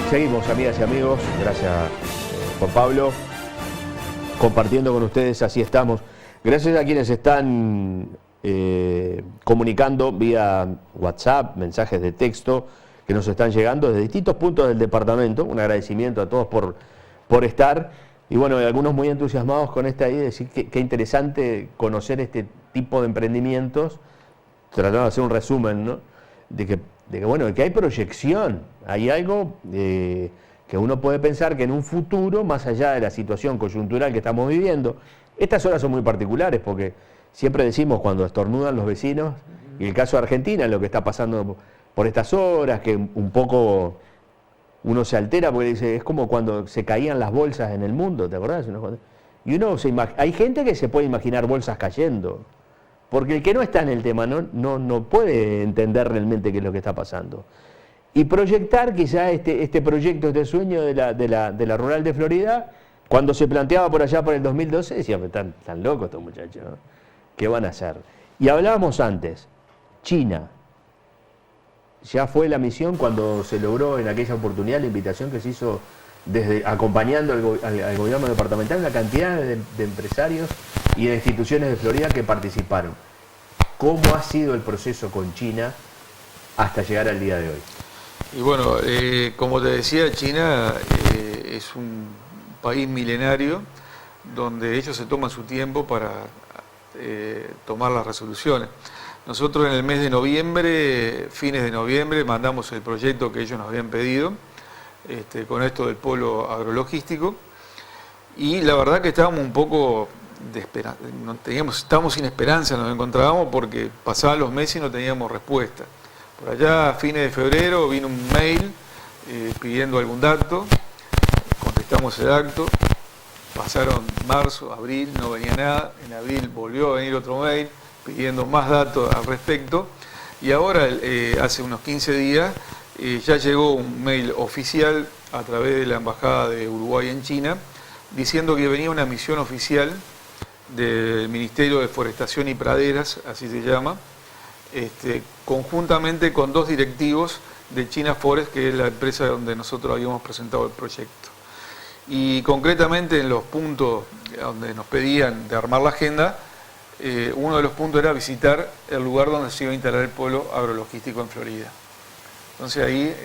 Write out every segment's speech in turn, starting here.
Seguimos, amigas y amigos, gracias Juan Pablo, compartiendo con ustedes, así estamos. Gracias a quienes están comunicando vía WhatsApp, mensajes de texto que nos están llegando desde distintos puntos del departamento. Un agradecimiento a todos por estar. Y bueno, algunos muy entusiasmados con esta idea de decir que interesante conocer este tipo de emprendimientos, tratando de hacer un resumen, ¿no? de que hay proyección, hay algo que uno puede pensar que en un futuro, más allá de la situación coyuntural que estamos viviendo, estas horas son muy particulares porque siempre decimos cuando estornudan los vecinos, y el caso de Argentina, lo que está pasando por estas horas, que un poco uno se altera porque dice, es como cuando se caían las bolsas en el mundo, ¿te acordás? Y hay gente que se puede imaginar bolsas cayendo, porque el que no está en el tema no puede entender realmente qué es lo que está pasando. Y proyectar quizá este proyecto, este sueño de la rural de Florida, cuando se planteaba por allá por el 2012, decíamos, están locos estos muchachos, ¿no? ¿Qué van a hacer? Y hablábamos antes, China. Ya fue la misión cuando se logró en aquella oportunidad la invitación que se hizo acompañando al gobierno departamental, una cantidad de empresarios y de instituciones de Florida que participaron. ¿Cómo ha sido el proceso con China hasta llegar al día de hoy? Y bueno, como te decía, China es un país milenario donde ellos se toman su tiempo para tomar las resoluciones. Nosotros en el mes de noviembre, fines de noviembre, mandamos el proyecto que ellos nos habían pedido, con esto del polo agrologístico, y la verdad que estábamos un poco estábamos sin esperanza, nos encontrábamos porque pasaban los meses y no teníamos respuesta. Por allá a fines de febrero vino un mail pidiendo algún dato, contestamos el acto, pasaron marzo, abril, no venía nada, en abril volvió a venir otro mail pidiendo más datos al respecto, y ahora hace unos 15 días ya llegó un mail oficial a través de la Embajada de Uruguay en China diciendo que venía una misión oficial del Ministerio de Forestación y Praderas, así se llama, conjuntamente con dos directivos de China Forest, que es la empresa donde nosotros habíamos presentado el proyecto. Y concretamente en los puntos donde nos pedían de armar la agenda, uno de los puntos era visitar el lugar donde se iba a instalar el polo agrologístico en Florida. Entonces ahí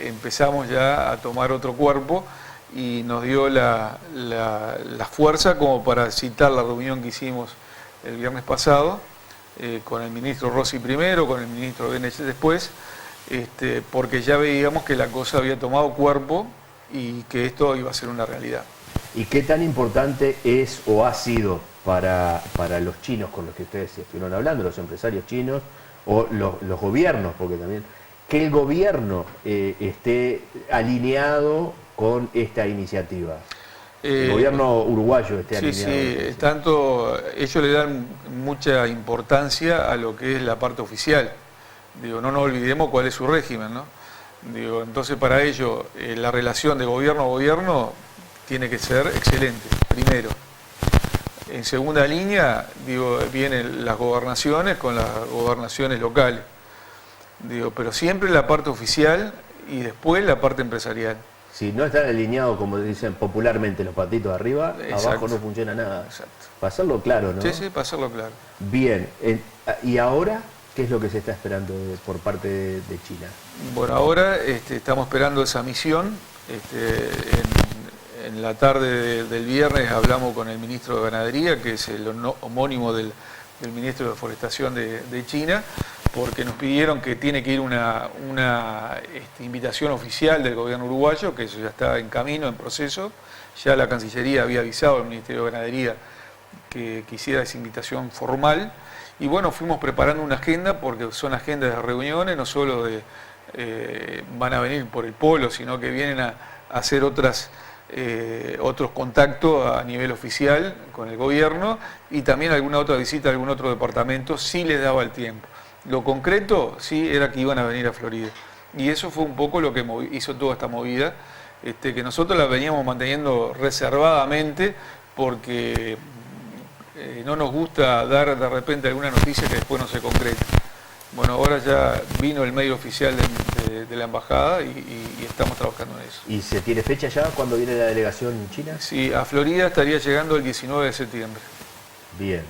empezamos ya a tomar otro cuerpo y nos dio la fuerza como para citar la reunión que hicimos el viernes pasado, con el ministro Rossi primero, con el ministro Benech después, porque ya veíamos que la cosa había tomado cuerpo y que esto iba a ser una realidad. ¿Y qué tan importante es o ha sido para los chinos con los que ustedes estuvieron hablando, los empresarios chinos o los gobiernos, porque también que el gobierno esté alineado con esta iniciativa? El gobierno uruguayo esté alineado. Sí, tanto ellos le dan mucha importancia a lo que es la parte oficial. Digo, no nos olvidemos cuál es su régimen, ¿no? Digo, entonces para ellos la relación de gobierno a gobierno tiene que ser excelente, primero. En segunda línea, digo, vienen las gobernaciones con las gobernaciones locales. Digo, pero siempre la parte oficial y después la parte empresarial. Si no están alineados, como dicen popularmente, los patitos de arriba, exacto, abajo no funciona nada. Exacto. Para hacerlo claro, ¿no? Sí, para hacerlo claro. Bien. ¿Y ahora qué es lo que se está esperando por parte de China? Bueno, ahora estamos esperando esa misión. En la tarde del viernes hablamos con el ministro de Ganadería, que es el homónimo del ministro de Forestación de China, porque nos pidieron que tiene que ir una invitación oficial del gobierno uruguayo, que eso ya está en camino, en proceso. Ya la Cancillería había avisado al Ministerio de Ganadería que quisiera esa invitación formal. Y bueno, fuimos preparando una agenda, porque son agendas de reuniones, no solo van a venir por el polo, sino que vienen a hacer otros contactos a nivel oficial con el gobierno y también alguna otra visita a algún otro departamento si les daba el tiempo. Lo concreto sí era que iban a venir a Florida y eso fue un poco lo que hizo toda esta movida, que nosotros la veníamos manteniendo reservadamente porque no nos gusta dar de repente alguna noticia que después no se concreta. Bueno, ahora ya vino el mail oficial de la embajada y estamos trabajando en eso. ¿Y se tiene fecha ya cuando viene la delegación china? Sí, a Florida estaría llegando el 19 de septiembre. Bien.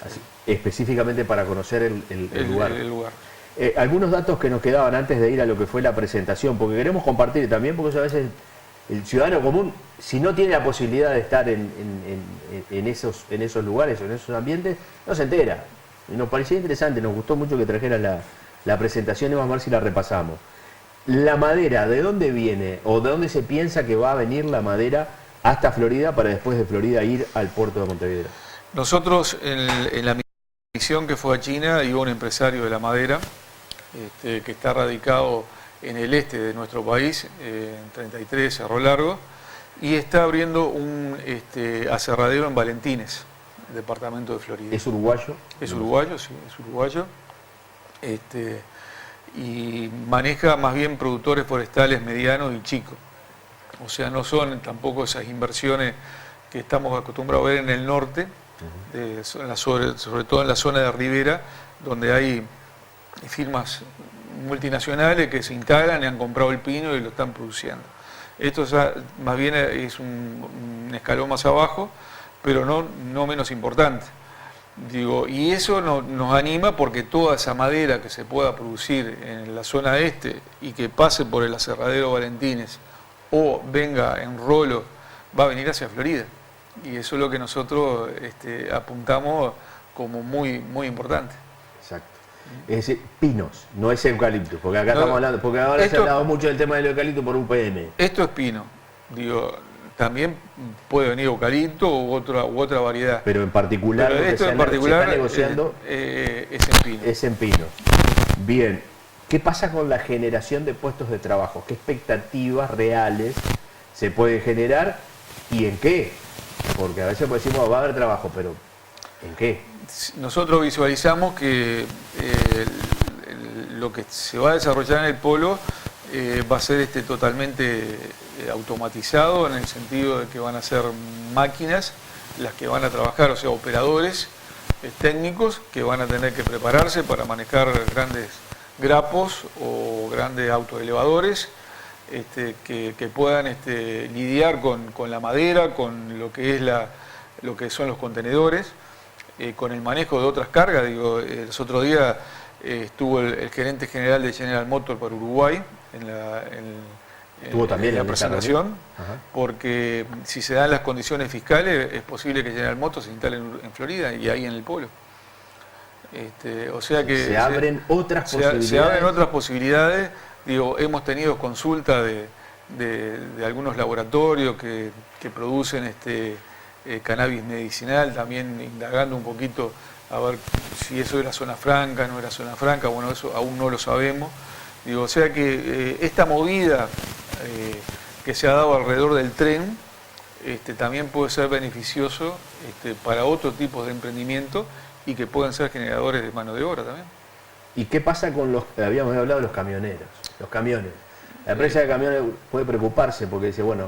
Así, específicamente para conocer el lugar. El lugar. Algunos datos que nos quedaban antes de ir a lo que fue la presentación, porque queremos compartir también, porque a veces el ciudadano común, si no tiene la posibilidad de estar en esos lugares o en esos ambientes, no se entera. Y nos parecía interesante, nos gustó mucho que trajeran la presentación y vamos a ver si la repasamos. La madera, ¿de dónde viene o de dónde se piensa que va a venir la madera hasta Florida para después de Florida ir al puerto de Montevideo? Nosotros en la misión que fue a China iba un empresario de la madera que está radicado en el este de nuestro país, en 33, Cerro Largo, y está abriendo un aserradero en Valentines, departamento de Florida. ¿Es uruguayo? Es uruguayo, sí, es uruguayo. Y maneja más bien productores forestales medianos y chicos. O sea, no son tampoco esas inversiones que estamos acostumbrados a ver en el norte, sobre todo en la zona de Ribera, donde hay firmas multinacionales que se instalan y han comprado el pino y lo están produciendo. Esto más bien es un escalón más abajo, pero no menos importante. Digo, y eso nos anima porque toda esa madera que se pueda producir en la zona este y que pase por el aserradero Valentines o venga en rolo, va a venir hacia Florida. Y eso es lo que nosotros apuntamos como muy, muy importante. Exacto. Es decir, pinos, no es eucalipto, porque acá estamos hablando, porque ahora se ha hablado mucho del tema del eucalipto por UPM. Esto es pino, digo, también puede venir eucalipto u otra variedad. Pero en particular, pero lo esto que en particular se está negociando es en pino. Es en pino. Bien, ¿qué pasa con la generación de puestos de trabajo? ¿Qué expectativas reales se pueden generar y en qué? Porque a veces decimos, va a haber trabajo, pero ¿en qué? Nosotros visualizamos que lo que se va a desarrollar en el polo va a ser totalmente automatizado, en el sentido de que van a ser máquinas las que van a trabajar, o sea, operadores técnicos que van a tener que prepararse para manejar grandes grapos o grandes autoelevadores que puedan lidiar con la madera, con lo que es lo que son los contenedores, con el manejo de otras cargas. Digo, los otros días estuvo el gerente general de General Motors para Uruguay en la presentación, porque si se dan las condiciones fiscales es posible que General Motors se instale en Florida y ahí en el polo. O sea que se abren otras posibilidades. Se abren otras posibilidades. Digo, hemos tenido consulta de algunos laboratorios que producen cannabis medicinal, también indagando un poquito a ver si eso era zona franca, no era zona franca, bueno, eso aún no lo sabemos. Digo, o sea que esta movida que se ha dado alrededor del tren también puede ser beneficioso para otro tipo de emprendimiento y que pueden ser generadores de mano de obra también. ¿Y qué pasa con habíamos hablado de los camioneros, los camiones? La empresa de camiones puede preocuparse porque dice, bueno,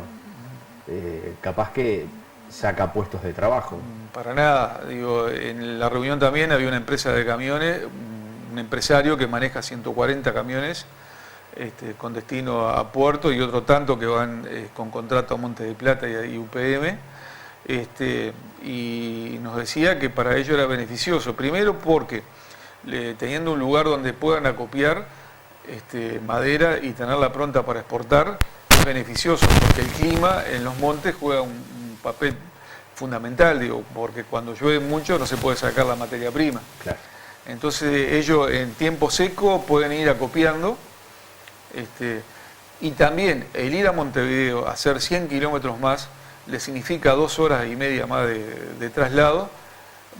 capaz que saca puestos de trabajo. Para nada, digo, en la reunión también había una empresa de camiones, un empresario que maneja 140 camiones con destino a Puerto y otro tanto que van con contrato a Monte de Plata y UPM, y nos decía que para ello era beneficioso, primero porque teniendo un lugar donde puedan acopiar madera y tenerla pronta para exportar, es beneficioso, porque el clima en los montes juega un papel fundamental, digo, porque cuando llueve mucho no se puede sacar la materia prima. Claro. Entonces ellos en tiempo seco pueden ir acopiando, y también el ir a Montevideo a hacer 100 kilómetros más le significa 2 horas y media más de traslado,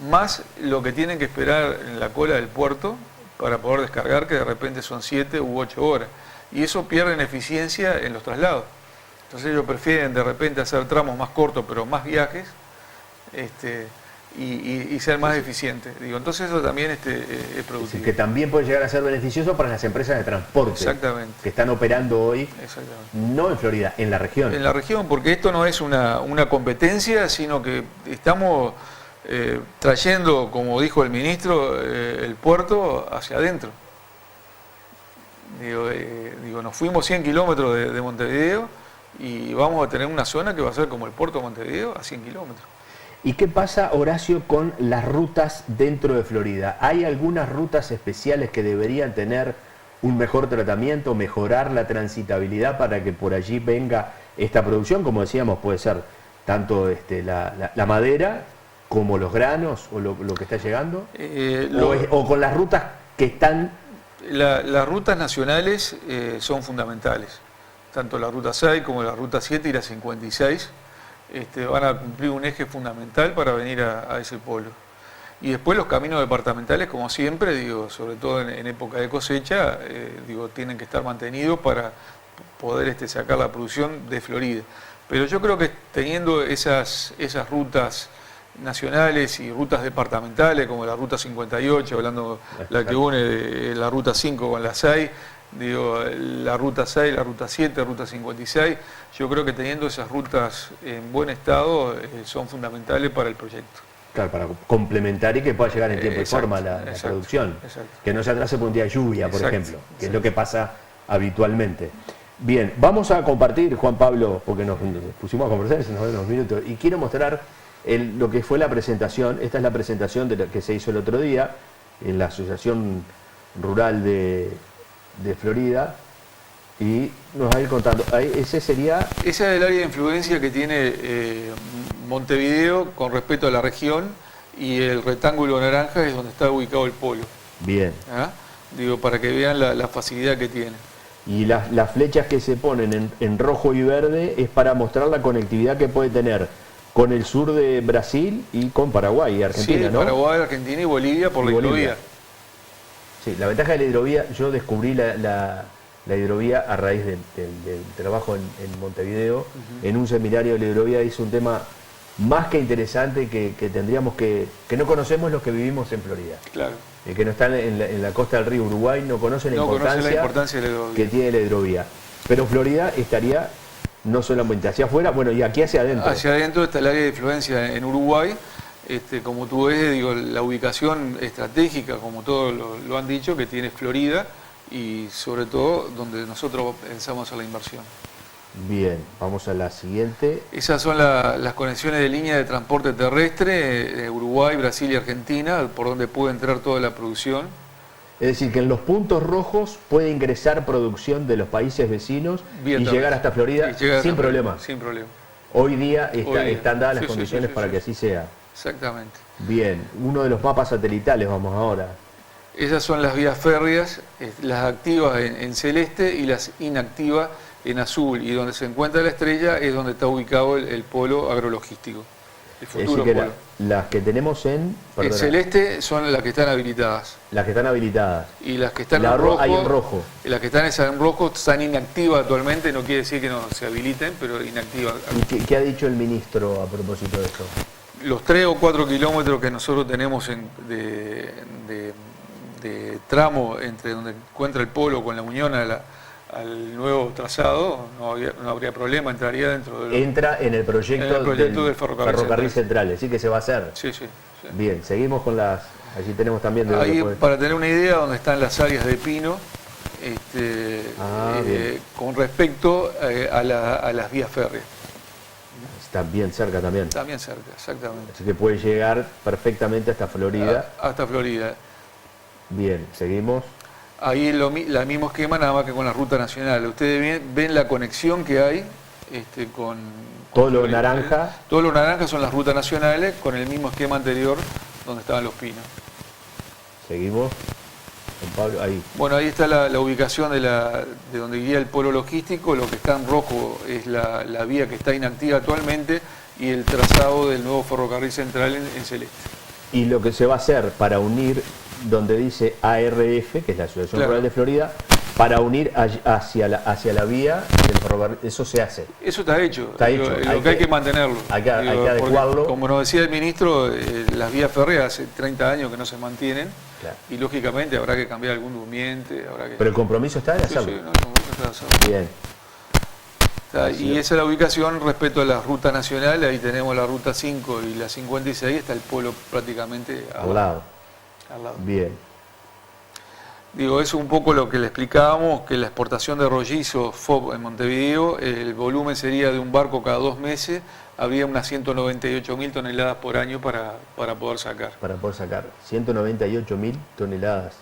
más lo que tienen que esperar en la cola del puerto para poder descargar, que de repente son 7 u 8 horas. Y eso pierden eficiencia en los traslados. Entonces ellos prefieren de repente hacer tramos más cortos, pero más viajes, y ser más eficientes. Digo, entonces eso también es productivo. Es decir, que también puede llegar a ser beneficioso para las empresas de transporte. Exactamente. Que están operando hoy, no en Florida, en la región. En la región, porque esto no es una competencia, sino que estamos trayendo, como dijo el ministro, el puerto hacia adentro. Digo, nos fuimos 100 kilómetros de Montevideo y vamos a tener una zona que va a ser como el puerto de Montevideo a 100 kilómetros. ¿Y qué pasa, Horacio, con las rutas dentro de Florida? ¿Hay algunas rutas especiales que deberían tener un mejor tratamiento, mejorar la transitabilidad para que por allí venga esta producción? Como decíamos, puede ser tanto la madera como los granos o lo que está llegando, o con las rutas que están... Las rutas nacionales son fundamentales, tanto la ruta 6 como la ruta 7 y la 56 van a cumplir un eje fundamental para venir a ese polo. Y después los caminos departamentales, como siempre, digo, sobre todo en época de cosecha, tienen que estar mantenidos para poder sacar la producción de Florida. Pero yo creo que teniendo esas rutas nacionales y rutas departamentales, como la ruta 58, hablando la que une la ruta 5 con la 6, la ruta 6, la ruta 7, la ruta 56, yo creo que teniendo esas rutas en buen estado son fundamentales para el proyecto. Claro, para complementar y que pueda llegar en tiempo y forma la producción. Exacto. Que no se atrase por un día de lluvia, por ejemplo, que es lo que pasa habitualmente. Bien, vamos a compartir, Juan Pablo, porque nos pusimos a conversar hace unos minutos, y quiero mostrar lo que fue la presentación. Esta es la presentación de la que se hizo el otro día en la Asociación Rural de Florida, y nos va a ir contando. Esa es el área de influencia que tiene Montevideo con respecto a la región, y el rectángulo naranja es donde está ubicado el polo. Bien. Para que vean la facilidad que tiene. Y las flechas que se ponen en rojo y verde es para mostrar la conectividad que puede tener con el sur de Brasil y con Paraguay y Argentina, sí, ¿no? Paraguay, Argentina y Bolivia por la hidrovía. Sí, la ventaja de la hidrovía, yo descubrí la hidrovía a raíz del trabajo en Montevideo. En un seminario de la hidrovía hizo un tema más que interesante que tendríamos que no conocemos los que vivimos en Florida. Claro. Que no están en la costa del río Uruguay no conocen la importancia de la hidrovía que tiene la hidrovía. Pero Florida estaría no solamente hacia afuera, bueno, y aquí hacia adentro. Hacia adentro está el área de influencia en Uruguay. Como tú ves, la ubicación estratégica, como todos lo han dicho, que tiene Florida, y sobre todo donde nosotros pensamos en la inversión. Bien, vamos a la siguiente. Esas son las conexiones de línea de transporte terrestre, Uruguay, Brasil y Argentina, por donde puede entrar toda la producción. Es decir, que en los puntos rojos puede ingresar producción de los países vecinos y llegar hasta Florida sin problema. Sin problema. Hoy día están dadas las condiciones para que así sea. Exactamente. Bien, uno de los mapas satelitales vamos ahora. Esas son las vías férreas, las activas en celeste y las inactivas en azul. Y donde se encuentra la estrella es donde está ubicado el polo agrologístico. El futuro polo. Las que tenemos en celeste son las que están habilitadas. Las que están habilitadas. Y las que están en rojo. Hay en rojo. Las que están en rojo están inactivas actualmente, no quiere decir que no se habiliten, pero inactivas. ¿Y qué ha dicho el ministro a propósito de esto? Los 3 o 4 kilómetros que nosotros tenemos de tramo entre donde encuentra el polo con la unión al nuevo trazado, no habría problema, entraría dentro del... Entra en el proyecto del ferrocarril central, así que se va a hacer. Sí. Bien, seguimos con las... Allí tenemos también... Ahí, para tener una idea, donde están las áreas de pino, con respecto a las vías férreas. Está bien cerca también. Está bien cerca, exactamente. Así que puede llegar perfectamente hasta Florida. Hasta Florida. Bien, seguimos. Ahí el mismo esquema, nada más que con la ruta nacional. Ustedes ven la conexión que hay con todo lo naranja. Todo lo naranja son las rutas nacionales con el mismo esquema anterior donde estaban los pinos. Seguimos. Con Pablo, ahí. Bueno, ahí está la ubicación de donde iría el polo logístico. Lo que está en rojo es la vía que está inactiva actualmente y el trazado del nuevo ferrocarril central en celeste. Y lo que se va a hacer para unir donde dice ARF, que es la Asociación Rural de Florida, para unir hacia la vía del ferrocarril, eso se hace. Eso está hecho. Está hecho. Lo que hay que mantenerlo. Hay que adecuarlo. Como nos decía el ministro, las vías férreas hace 30 años que no se mantienen. Claro. Y lógicamente habrá que cambiar algún durmiente. Pero el compromiso está de hacerlo. Sí, el compromiso está de hacerlo. Bien. Y esa es la ubicación respecto a las rutas nacionales. Ahí tenemos la ruta 5 y la 56, está el pueblo prácticamente al lado. Bien. Digo, eso es un poco lo que le explicábamos, que la exportación de rollizo FOB en Montevideo, el volumen sería de un barco cada 2 meses, habría unas 198.000 toneladas por año para poder sacar. Para poder sacar 198.000 toneladas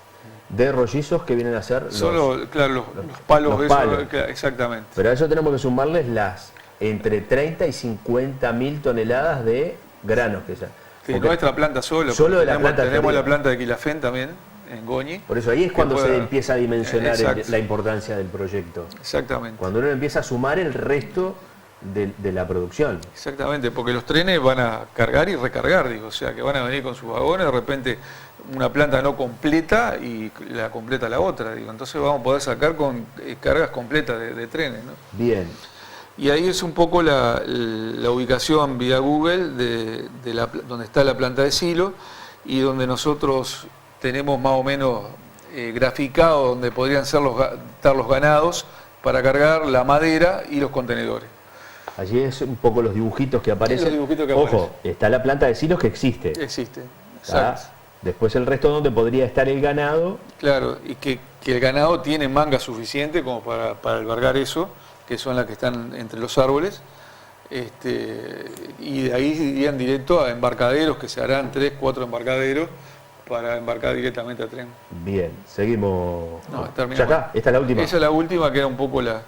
de rollizos que vienen a ser solo, claro, los palos. Los palos. Exactamente. Pero a eso tenemos que sumarles las entre 30 y 50.000 toneladas de granos que ya. De nuestra planta solo de la planta tenemos la planta de Quilafén también, en Goñi. Por eso ahí es cuando se empieza a dimensionar la importancia del proyecto. Exactamente. Cuando uno empieza a sumar el resto de la producción. Exactamente, porque los trenes van a cargar y recargar, digo, o sea que van a venir con sus vagones, de repente una planta no completa y la completa la otra, digo, entonces vamos a poder sacar con cargas completas de trenes, ¿no? Bien. Y ahí es un poco la ubicación vía Google donde está la planta de silo y donde nosotros tenemos más o menos graficado donde podrían estar los ganados para cargar la madera y los contenedores. Allí es un poco los dibujitos que aparecen. Ojo, está la planta de silos que existe. Existe, exacto. Después el resto donde podría estar el ganado. Claro, y que el ganado tiene manga suficiente como para albergar eso, que son las que están entre los árboles. Y de ahí irían directo a embarcaderos, que se harán 3, 4 embarcaderos para embarcar directamente a tren. Bien, seguimos. No, ¿Ya está? ¿Esta es la última? Esa es la última, que era un poco la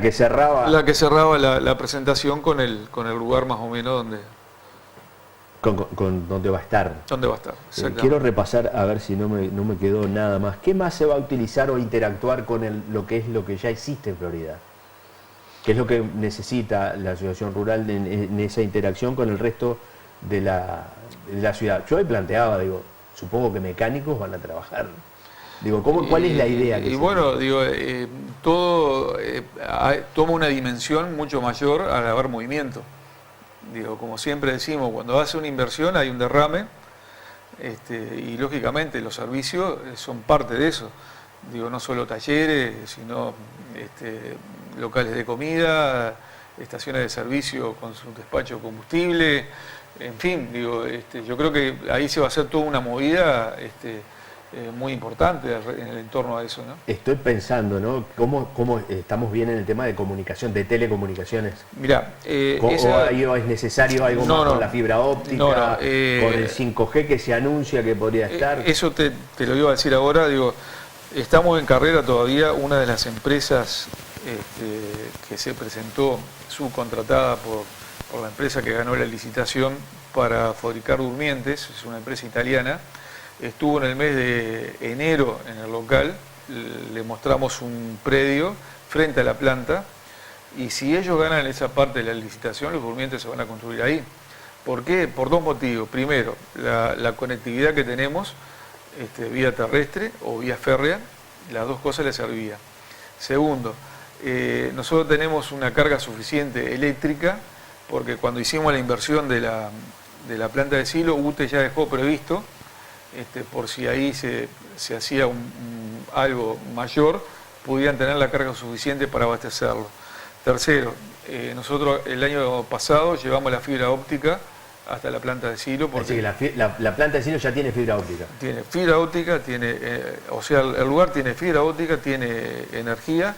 que cerraba. La que cerraba la presentación con el lugar más o menos donde. Con dónde va a estar. ¿Dónde va a estar? Quiero repasar, a ver si no me quedó nada más. ¿Qué más se va a utilizar o interactuar con lo que ya existe en Florida? ¿Qué es lo que necesita la asociación rural en esa interacción con el resto de la ciudad? Yo ahí planteaba, digo, supongo que mecánicos van a trabajar. Digo, ¿cuál es la idea? Bueno, digo, todo toma una dimensión mucho mayor al haber movimiento. Digo, como siempre decimos, cuando hace una inversión hay un derrame, y lógicamente los servicios son parte de eso. Digo, no solo talleres, sino locales de comida, estaciones de servicio con su despacho de combustible, en fin, digo, yo creo que ahí se va a hacer toda una movida muy importante en el entorno a eso, ¿no? Estoy pensando, ¿no? ¿Cómo estamos bien en el tema de comunicación, de telecomunicaciones? Mirá, ¿O es necesario algo más con la fibra óptica, con el 5G que se anuncia que podría estar? Eso te lo iba a decir ahora, digo, estamos en carrera todavía. Una de las empresas que se presentó subcontratada por la empresa que ganó la licitación para fabricar durmientes, es una empresa italiana. Estuvo en el mes de enero en el local, le mostramos un predio frente a la planta y si ellos ganan esa parte de la licitación, los durmientes se van a construir ahí. ¿Por qué? Por 2 motivos. Primero, la conectividad que tenemos, vía terrestre o vía férrea, las 2 cosas les servía. Segundo, nosotros tenemos una carga suficiente eléctrica porque cuando hicimos la inversión de la planta de silo, UTE ya dejó previsto, por si ahí se hacía algo mayor, pudieran tener la carga suficiente para abastecerlo. Tercero, nosotros el año pasado llevamos la fibra óptica hasta la planta de silo. Porque así que la planta de silo ya tiene fibra óptica. Tiene fibra óptica, o sea, el lugar tiene fibra óptica, tiene energía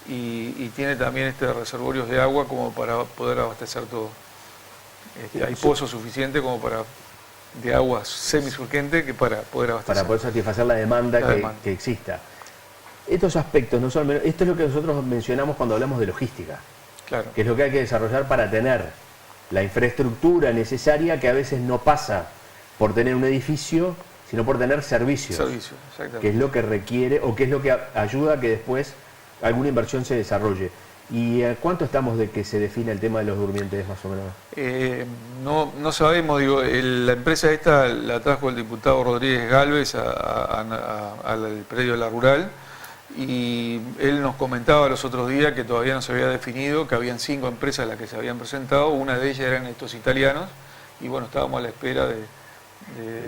y tiene también reservorios de agua como para poder abastecer todo. Hay pozos suficientes como de agua semisurgente que para poder abastecer. Para poder satisfacer la demanda que exista. Estos aspectos, no son, esto es lo que nosotros mencionamos cuando hablamos de logística. Claro. Que es lo que hay que desarrollar para tener la infraestructura necesaria, que a veces no pasa por tener un edificio, sino por tener servicios. Servicios, exactamente. Que es lo que requiere o que es lo que ayuda a que después alguna inversión se desarrolle. ¿Y a cuánto estamos de que se define el tema de los durmientes más o menos? No sabemos, digo, la empresa esta la trajo el diputado Rodríguez Gálvez al predio de la Rural y él nos comentaba los otros días que todavía no se había definido, que habían 5 empresas las que se habían presentado, una de ellas eran estos italianos y bueno, estábamos a la espera de...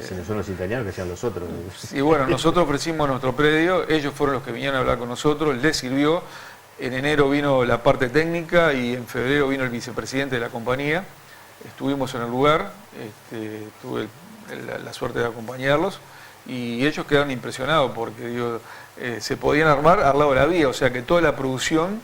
Si no son los italianos, que sean los otros. Y bueno, nosotros ofrecimos nuestro predio, ellos fueron los que vinieron a hablar con nosotros, les sirvió. En enero vino la parte técnica y en febrero vino el vicepresidente de la compañía. Estuvimos en el lugar, tuve la suerte de acompañarlos y ellos quedaron impresionados porque digo, se podían armar al lado de la vía, o sea que toda la producción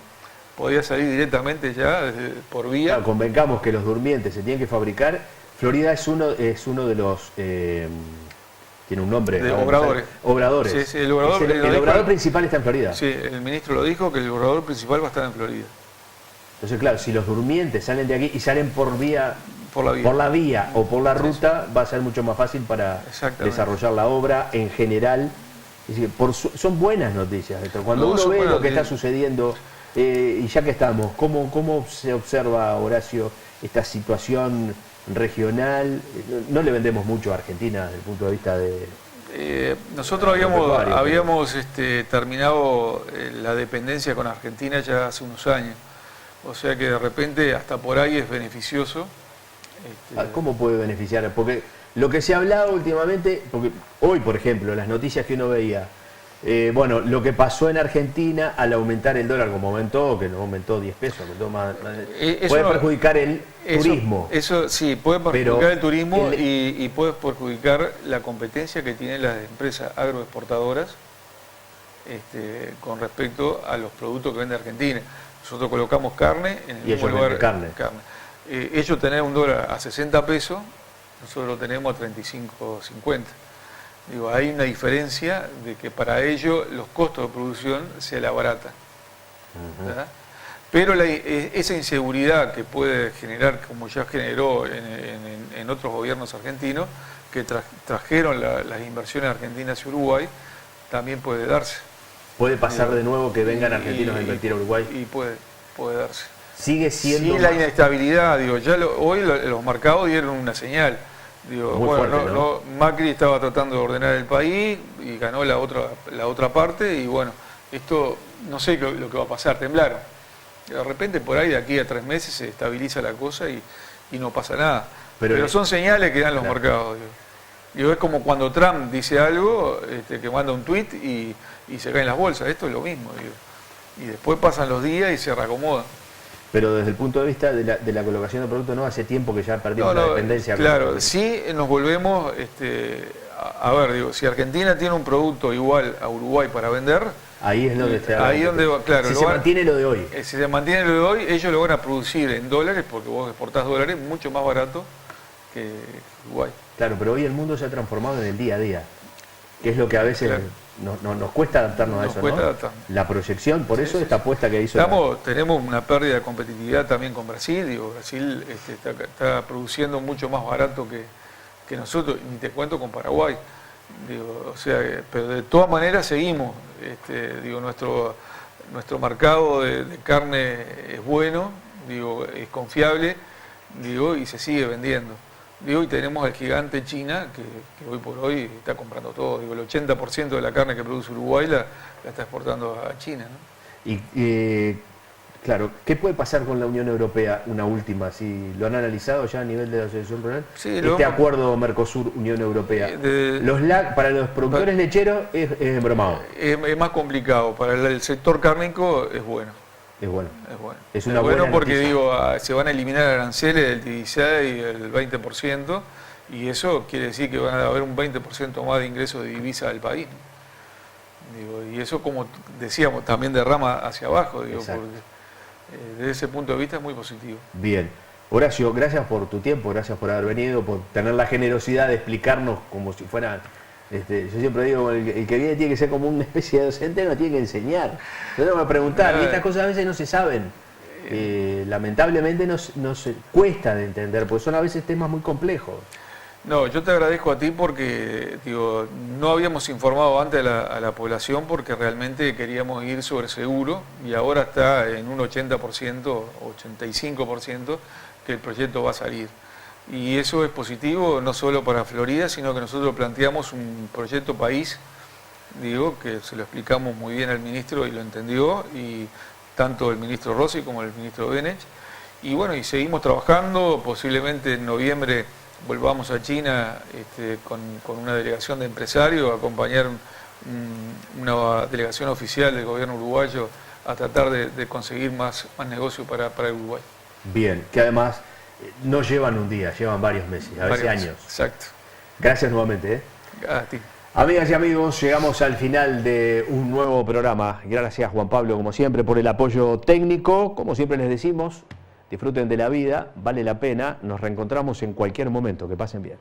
podía salir directamente ya por vía. Claro, convencamos que los durmientes se tienen que fabricar. Florida es uno de los... tiene un nombre. De obradores. Obradores. Sí, sí, el obrador principal está en Florida. Sí, el ministro lo dijo, que el obrador principal va a estar en Florida. Entonces, claro, si los durmientes salen de aquí y salen por la vía o por la ruta, va a ser mucho más fácil para desarrollar la obra en general. Es decir, son buenas noticias esto. Cuando uno ve lo que está sucediendo, y ya que estamos, ¿cómo se observa, Horacio, esta situación regional? No le vendemos mucho a Argentina desde el punto de vista de... nosotros habíamos terminado la dependencia con Argentina ya hace unos años, o sea que de repente hasta por ahí es beneficioso. ¿Cómo puede beneficiar? Porque lo que se ha hablado últimamente, porque hoy por ejemplo las noticias que uno veía, bueno, lo que pasó en Argentina al aumentar el dólar como aumentó, que no aumentó 10 pesos, aumentó más, puede perjudicar el turismo. Eso sí, puede perjudicar el turismo y puede perjudicar la competencia que tienen las empresas agroexportadoras con respecto a los productos que vende Argentina. Nosotros colocamos carne en el mismo lugar. Carne. Ellos tienen un dólar a 60 pesos, nosotros lo tenemos a 35.50. Digo, hay una diferencia de que para ellos los costos de producción se la abaratan. Pero esa inseguridad que puede generar, como ya generó en otros gobiernos argentinos, que trajeron las inversiones argentinas hacia Uruguay, también puede darse. ¿Puede pasar de nuevo que vengan argentinos a invertir a Uruguay? Y puede darse. Sigue siendo... Sí, la inestabilidad, digo, hoy los mercados dieron una señal. Digo, muy bueno, fuerte, ¿no? Macri estaba tratando de ordenar el país y ganó la otra parte y bueno, esto no sé lo que va a pasar, temblaron. De repente por ahí de aquí a 3 meses se estabiliza la cosa y no pasa nada. Pero son señales que dan los mercados. Digo, es como cuando Trump dice algo, que manda un tuit y se caen las bolsas, esto es lo mismo. Digo. Y después pasan los días y se reacomodan. Pero desde el punto de vista de la colocación de productos, no hace tiempo que ya perdimos la dependencia. Claro, sí nos volvemos, a ver, digo, si Argentina tiene un producto igual a Uruguay para vender, ahí es donde está. Ahí donde va, claro. Si se mantiene lo de hoy. Si se mantiene lo de hoy, ellos lo van a producir en dólares, porque vos exportás dólares mucho más barato que Uruguay. Claro, pero hoy el mundo se ha transformado en el día a día, que es lo que a veces nos cuesta adaptarnos a eso, ¿no? La proyección, por eso esta apuesta que hizo... Tenemos una pérdida de competitividad también con Brasil. Digo, Brasil está produciendo mucho más barato que nosotros, ni te cuento con Paraguay. Digo, o sea, pero de todas maneras seguimos. Digo, nuestro mercado de carne es bueno, digo, es confiable, digo, y se sigue vendiendo. Digo, y tenemos el gigante China, que hoy por hoy está comprando todo. Digo, el 80% de la carne que produce Uruguay la está exportando a China, ¿no? Y claro, ¿qué puede pasar con la Unión Europea? Una última, si lo han analizado ya a nivel de la Asociación Rural. Sí, acuerdo Mercosur-Unión Europea. Para los productores lecheros es embromado. Es más complicado. Para el sector cárnico es bueno. Es bueno. Es bueno porque digo, se van a eliminar aranceles del 16 y el 20%, y eso quiere decir que van a haber un 20% más de ingresos de divisa del país. Digo, y eso, como decíamos, también derrama hacia abajo, digo, porque desde ese punto de vista es muy positivo. Bien. Horacio, gracias por tu tiempo, gracias por haber venido, por tener la generosidad de explicarnos como si fuera... yo siempre digo, el que viene tiene que ser como una especie de docente, no tiene que enseñar. Yo tengo que preguntar, y estas cosas a veces no se saben. Lamentablemente nos cuesta de entender, porque son a veces temas muy complejos. No, yo te agradezco a ti porque digo, no habíamos informado antes a la población porque realmente queríamos ir sobre seguro y ahora está en un 80%, 85% que el proyecto va a salir. Y eso es positivo no solo para Florida, sino que nosotros planteamos un proyecto país, digo, que se lo explicamos muy bien al ministro y lo entendió, y tanto el ministro Rossi como el ministro Benech. Y bueno, y seguimos trabajando, posiblemente en noviembre volvamos a China con una delegación de empresarios, a acompañar una delegación oficial del gobierno uruguayo a tratar de conseguir más negocio para el Uruguay. Bien, que además no llevan un día, llevan varios meses, a veces años. Exacto. Gracias nuevamente. A ti. Amigas y amigos, llegamos al final de un nuevo programa. Gracias, Juan Pablo, como siempre, por el apoyo técnico. Como siempre les decimos, disfruten de la vida, vale la pena. Nos reencontramos en cualquier momento. Que pasen bien.